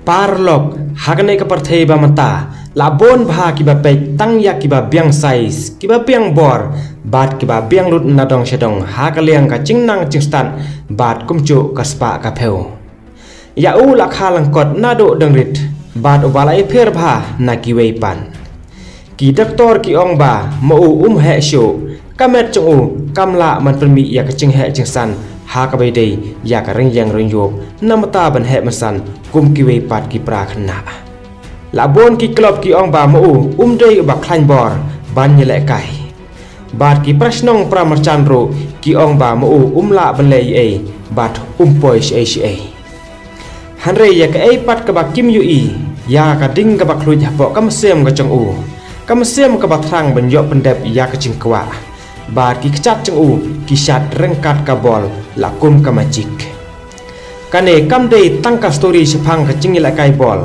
parlok hakane ka parthei ba mata labon bha ki ba pe tang ya ki ba biang size ki ba biang bor bat ki ba biang lut na dong shedong ha ka liang ka chingnang chingstan bat kumchu ka spa ka pheu ya u la khalang kot na do dang rit bat ubala e pher bha na ki wei pan ki doctor ki ong ba mo u he sho kamet chung u kamla man permi ya ka ching he chingsan ha ka bai dei ya ka ring yang ring yop namata ban he masan kum ki wei pat ki pra khna labon ki klop ki ong ba mo dei ba khlain bor ban ye le kai bat ki prashnong pramarchan ro ki ong ba mo la ban le e bat poi she hanre ya ka e pat ka ba kim yu i ya ka ding ka ba khluj po kam sem ka chang u kam sem ka ba thrang ban yo pandep ya ka ching kwa bat ki kchat chang u ki shat rengkat ka bol la kum ka majik kane kam dei tang ka story siphang ka ching la kai bol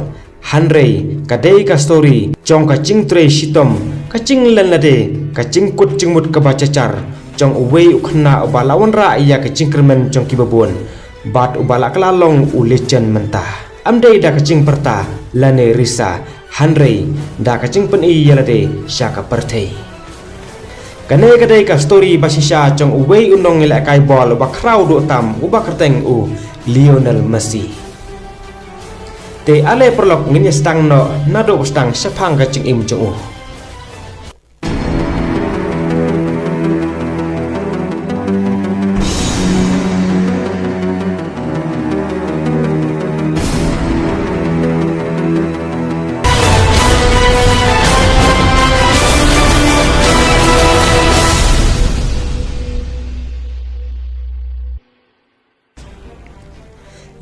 hanre ka dei ka story chong ka ching tre sitom ka ching len la de ka ching kut ching mut ka ba chachar chong uwei ukhna ba lawan ra ya ka ching kermen chong ki babon bat ubala kala long u lechen menta amdei da ka ching perta lane risa hanre da ka ching pen i yala de sha ka parthei kane kadai ka story basisha chong uwei unong ila kai bol ba crowd do tam uba kerteng u Lionel Messi te ale perlok ngin stang no nado stang sepang ka ching im chong u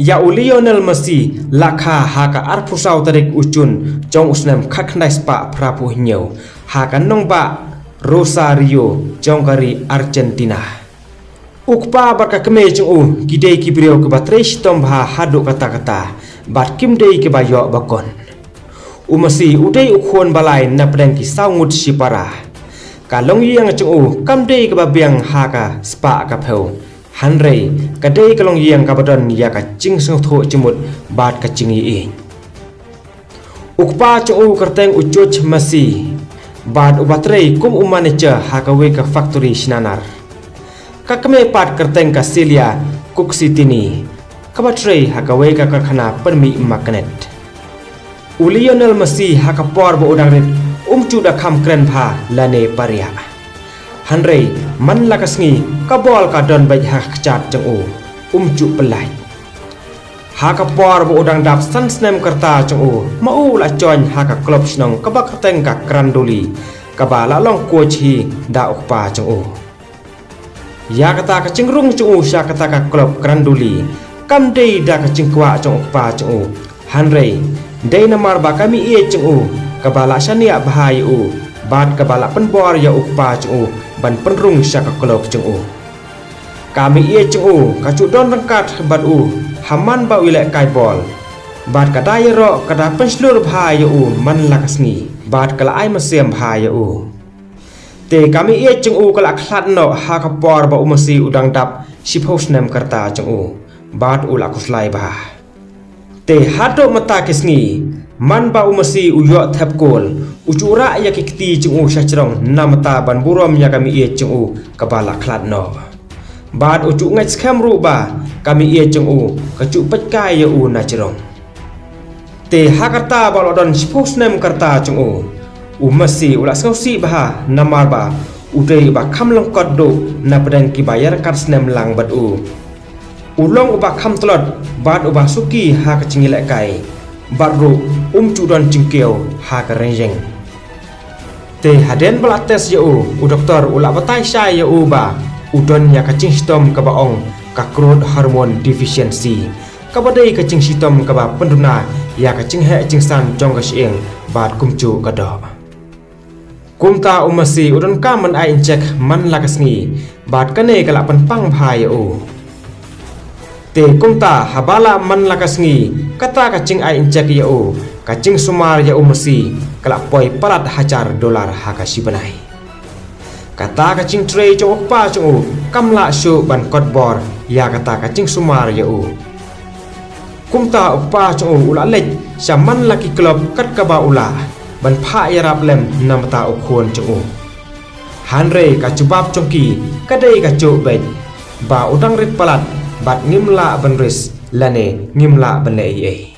ya Lionel Messi lakha haka arpusau tarik uchun jong usnem khakhnai spa prapu nyeu haka nongba Rosario jong kari Argentina ukpa barka keme jong u gidei kibriau ke batresh tombha hadu kata-kata bat kim dei ke bayo bakon Messi udei ukhon balai na pedang ki saungut sipara kalong yang jong u kam dei ke babiang haka spa ka pheu hanre kadai kalong yang kabadon ya ka ching sung tho chimut bat ka ching yi ukpa chu kerteng uchuch Messi bat ubatrei kum umanager hakawe ka factory sinanar kakame pat kerteng ka Celia Cook City ni kabatrei hakawe ka karkhana permi magnet Lionel Messi hakapor bo udang ret chu da kham kren pha lane paria hanre man lakasngi kabol ka don bai hak chat chang u chu pelai ha ka por bo udang dap san snem karta chang u ma u la chon ha ka klop snong ka bak teng ka kranduli ka ba la long ko chi da ukpa chang u ya kata ka cingrung chang u sha kata ka klop kranduli kam dei da ka cingkwa chang ukpa chang u hanre dei namar ba kami e chang u ka ba la shania bahai u bat ka ba la penbor ya ukpa chang u ban penrung sya ka klop chang u kami ie chang u ka chu don rangkat bat u haman ba wile kai bol bat ka dai ro ka da penslur bhai u man lakasni bat kala ai masem bhai u te kami ie chang u kala khlat no ha ka por ba Messi udang dap sipos nem karta chang u bat u la kuslai ba te hato mata kisngi man ba Messi uyo thap kol uchura ya kikti chung u shachrong namata ban burom ya kami ie chung u kabala khlat no bad ucu ngai skam ru ba kami ie chung u kacu pachkai ya u na chrong te hakarta balodon spos nem karta chung u Messi ula sausi ba namar ba udei ba khamlong kot do na pedang ki bayar kat snem lang bat u ulong uba kham tlot bad uba suki ha ka chingile kai baru chu don chingkeu ha ka renjeng te haden balates ya u doktor ula batai sai ya u ba udon ya ka ching stom ka ba ong ka growth hormone deficiency ka ba dei ka ching sitom ka ba penduna ya ka ching he ching san jong ka sieng bat kumchu ka do kumta Messi udon ka man ai injek man lakasngi bat kane kala panpang bhai ya u te kumta habala man lakasngi kata kacing ai injek ya u kacing sumar ya Messi kala poi palat hajar dolar haka sibanai kata kacing tray cho pa cho kamla shu ban kot bor ya kata kacing sumar ya u kumta upa chung ula lech shaman laki klub kat kaba ula ban pha yarap lem namata ukhon chung Hanre ka cubab chongki kadai ka cobet ba udang rit palat bat ngimla banris lane ngimla banle ai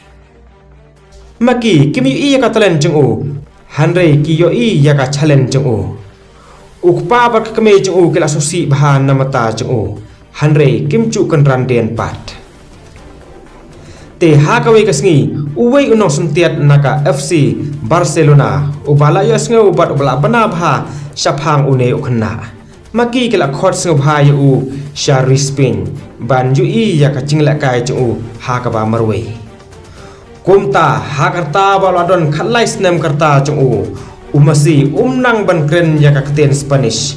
maki kimi i ka talen chung Hanre ki yo i ya ka challenge chung ukpa bat kame chung kila susi bahan namata chung Hanre kim chu kan randen pat te ha ka we kasngi uwei unong suntiat naka FC Barcelona ubala yo sngo bat ubala bana bha Shapang une ukna maki kila khot sngau bhai u shari spin ban ju i ya ka chingla kai chu ha ka ba marwe kumta ha karta baladon khalai snem karta chu umasi umnang ban kren ya ka kten Spanish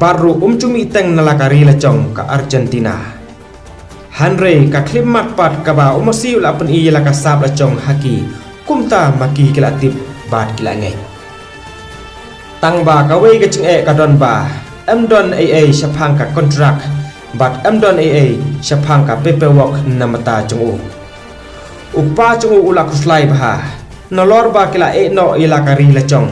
baru chumi teng nalakari la chong ka Argentina Hanre ka klimat pat ka ba umasi ula pen i la ka sab la chong haki kumta maki kila tip bat kila ngai tang ba ka wei ka ching e ka don ba don aa shapang ka contract but don aa shapang ka paperwork namata chung upa chung ula kuslai ba nolor ba kila e no ila ka ri la chong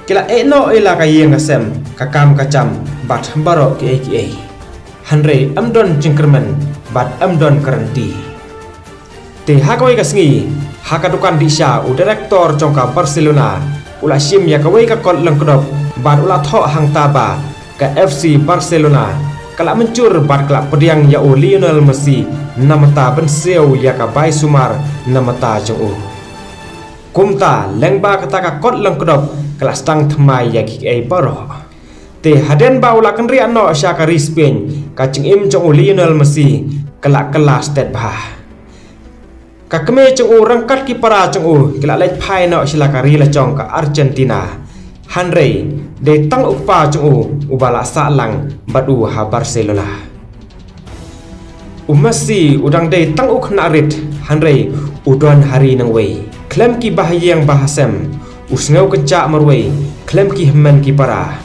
kila e no ila ka yeng sem ka kam ka cham but baro ki Hanre don jingkerman but don garanti te ha ka wei ka sngi ha ka dukan di sha u director chong ka Barcelona ula sim ya kawai ka kot lang kedop bar ula tho hang taba ka FC Barcelona kala mencur bar kala pediang ya Lionel Messi namata ben seu ya ka bai sumar namata jo kumta lengba kata ka kot lang kedop kala stang thmai ya ki ai baro te haden ba ula kan ria no sha ka Spain ka ching im jo Lionel Messi kala stet ba kakme chung rangkat ki para chung kila lech phai no silakari la chong ka Argentina Hanre de tang upa chung ubala sa lang badu ha Barcelona Messi udang de tang ukhna rit Hanre udon hari nang wei klem ki bahyang bahasem usngau kenca marwei klem ki hman ki para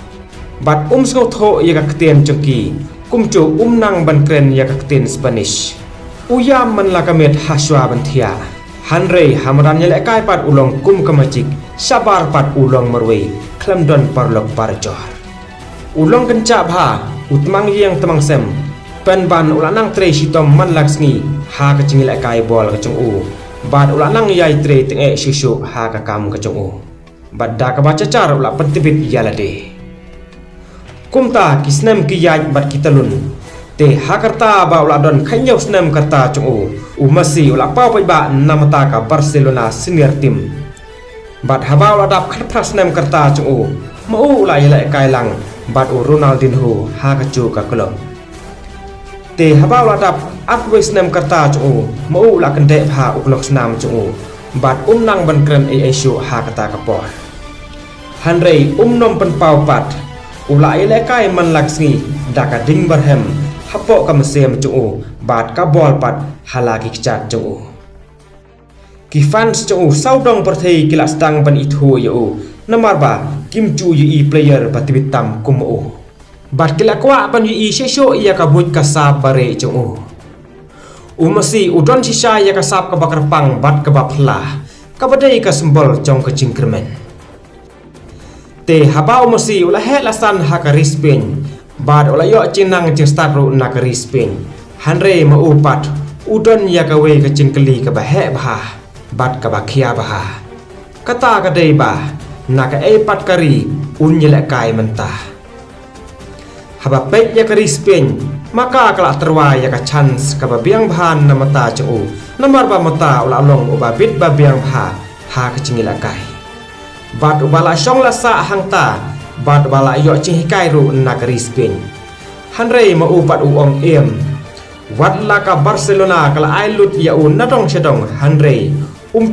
bat sngau tho ya ka kten chungki kumchu nang ban kren ya ka kten Spanish uyam man la kamet haswa banthia Hanre hamran yele kai pat ulong kum kamajik sabar pat ulong marwe klamdon parlok parjor ulong kenca bha utmang yang temang sem pen ban ulanang tre sitom man laksni ha ka chingile kai bol ka chung bad ulanang yai tre teng e susu ha ka kam ka chung bad da ka baca car ula pentibit yalade kumta kisnem ki yaj bad kitalun te hakarta ba ula don khanyau snem karta chung Messi ula pau pai ba namata ka Barcelona senior team bat haba ula dap khat phras snem karta chung mau ula yele kai lang bat Ronaldinho ha ka chu ka club te haba ula dap atwe snem karta chung mau ula kande pha uklok snam chung bat nang ban kren ai shu ha kata ka por Hanre nom pen pau pat ula yele kai man laksni daka ding barhem hapo kam sem chung bat ka bol pat halaki chat chung ki fans chung saudong perthei kila stang ban ithu yo namar ba kim chu yi player patibitam kum bat kila kwa ban yi shesho ya ka buj ka sab bare chung Messi udon sisa ya ka sab ka bakar pang bat ka bapla ka badai ka sembol chong ka jingkermen te habau Messi ula he lasan ha ka Spain bad ola yo chinang ching start ru na ka Spain Hanre ma upat udon ya ka we ka chingkeli ka ba he ba bat ka ba khia ba kata ka dei ba na ka e pat kari unyele kai menta haba pe ya ka Spain maka kala terwa ya ka chance ka ba biang bhan na mata chu namar ba mata ola long uba bit ba biang ha ka chingila kai bat ubala shong la sa hangta bat bala yo ching kai ru na ka Spain Hanre ma upat uong em wat la ka Barcelona kala ai lut ya na dong chedong Hanre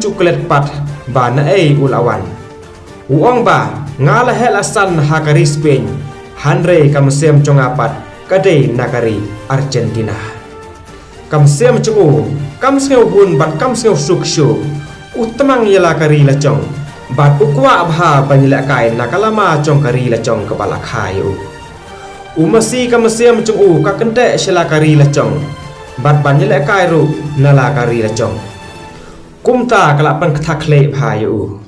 chuklet pat ba na ei ulawan uong ba ngala hela san ha ka Spain Hanre kam sem chonga pat kadai nagari Argentina kam sem chu kam sngeu hun bat kam sngeu suk shu utamang yala kari la chong bat ukwa bha banila kai nakalama chong kari la chong kabala khai Messi kam sem chung ka kante sela kari la chong bat banjele kai ru nala kari la jong kumta kala pan kthak le bhayu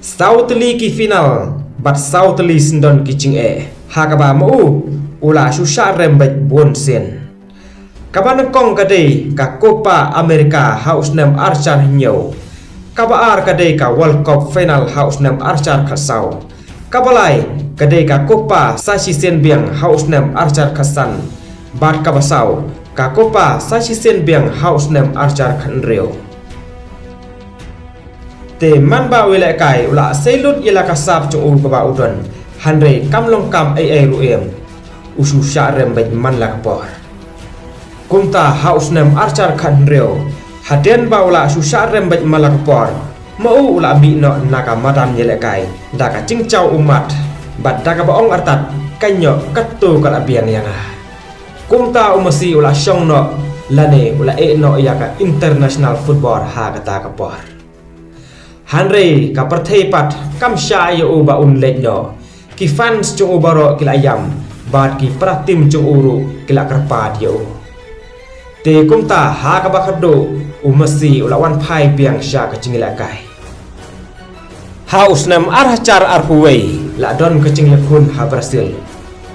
South League ki final bat South League sindon ki ching hakaba mu ula susha rembet bon sen kaban kong kade ka Copa America house nam archar nyo kabar kade ka World Cup final house nam archar khasau kabalai kade ka Copa Sashi Sen Biang house nam archar khasan bat kabasau ka Copa Sashi Sen Biang house nam archar khanreo te man ba wele kai ula selut ila kasap chung u ba udon hanre kam long kam ai ruem usu sha rembet man la por kumta house nam archar khanreo haden ba ula su sha rembet malak por mau ula bi no naka madam yele kai daka cingcau umat bat daka ba ong artat kanyo kattu kala bian yana kumta umasi ula syong no lane ula no yaka international football ha kata ka por Hanre ka perthei pat kam sha yo ba un lejo ki fans chung ubaro kila ayam bat ki pratim chung uru kila karpat yo te kumta ha ka ba khado umasi ula wan phai biang sha ka chingila kai haus nam arhachar arhuwei la don ka chingla kun ha Brazil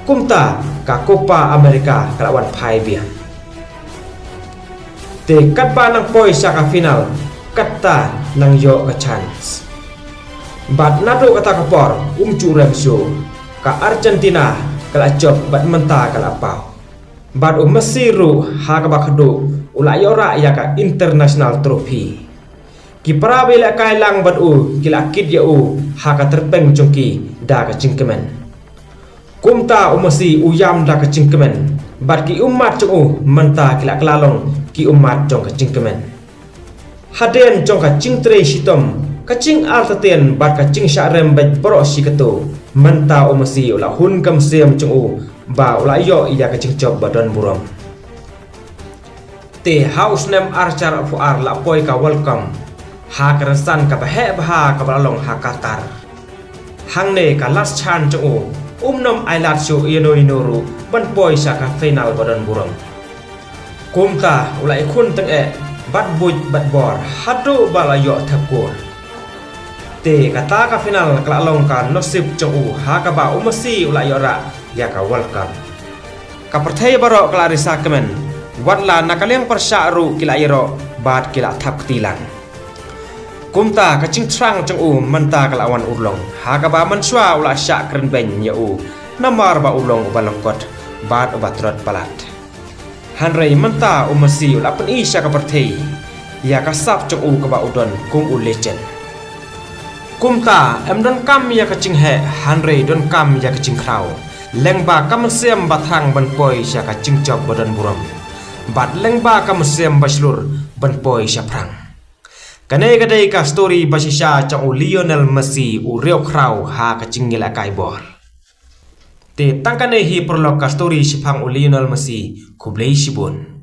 kumta ka Copa America kala wan phai biang te kat ba nang poi sha ka final kata nang yo ka chance bat nado kata kapor curem show ka Argentina kala job bat menta kala pau bat Mesiru ha ka bakdo ula yora ya ka international trophy ki para bela kai lang bat kila kid ya ha ka terpeng jongki da ka cingkemen kumta umasi uyam da ka cingkemen bat ki umat jong menta kila klalong ki umat jong ka cingkemen haden jong ka cingtre sitom kacing altaten bat kacing sya rembet pro siketo menta umasi ula hun kam sem jong ba ula yo iya kacing job badon burom te house nam archar fu ar la poi ka welcome ha karasan ka bahe bha ka balong ha Qatar hangne ka last chance jong nom ailat show yeno inoru ban poi sa ka final badon burom kumta ula ikun teng bat buj bat bor hadu balayo thapur te kata ka final kala long ka nosip chung ha ka ba umasi ula yora ya ka World Cup ka perthai baro kala risa kemen watla nakaleng persyaru kila yero bat kila thap tilan kumta ka ching trang chung menta kala wan urlong ha ka ba manswa ula sya kren ben ya namar ba ulong balongkot bat batrot palat hanrei menta umasi ula pen isya ka perthei ya ka sap chung ka ba udon kum legend kumta em don kam ya ka ching he hanrei don kam ya ka ching krau lengba kam sem bathang ban poi sya ka ching job badan buram bat lengba kam sem baslur ban poi sya prang kane kadai ka story basisha chung Lionel Messi reo krau ha ka ching ngila kai bor te tangkane hi prolog ka story sipang Lionel Messi kublei sibun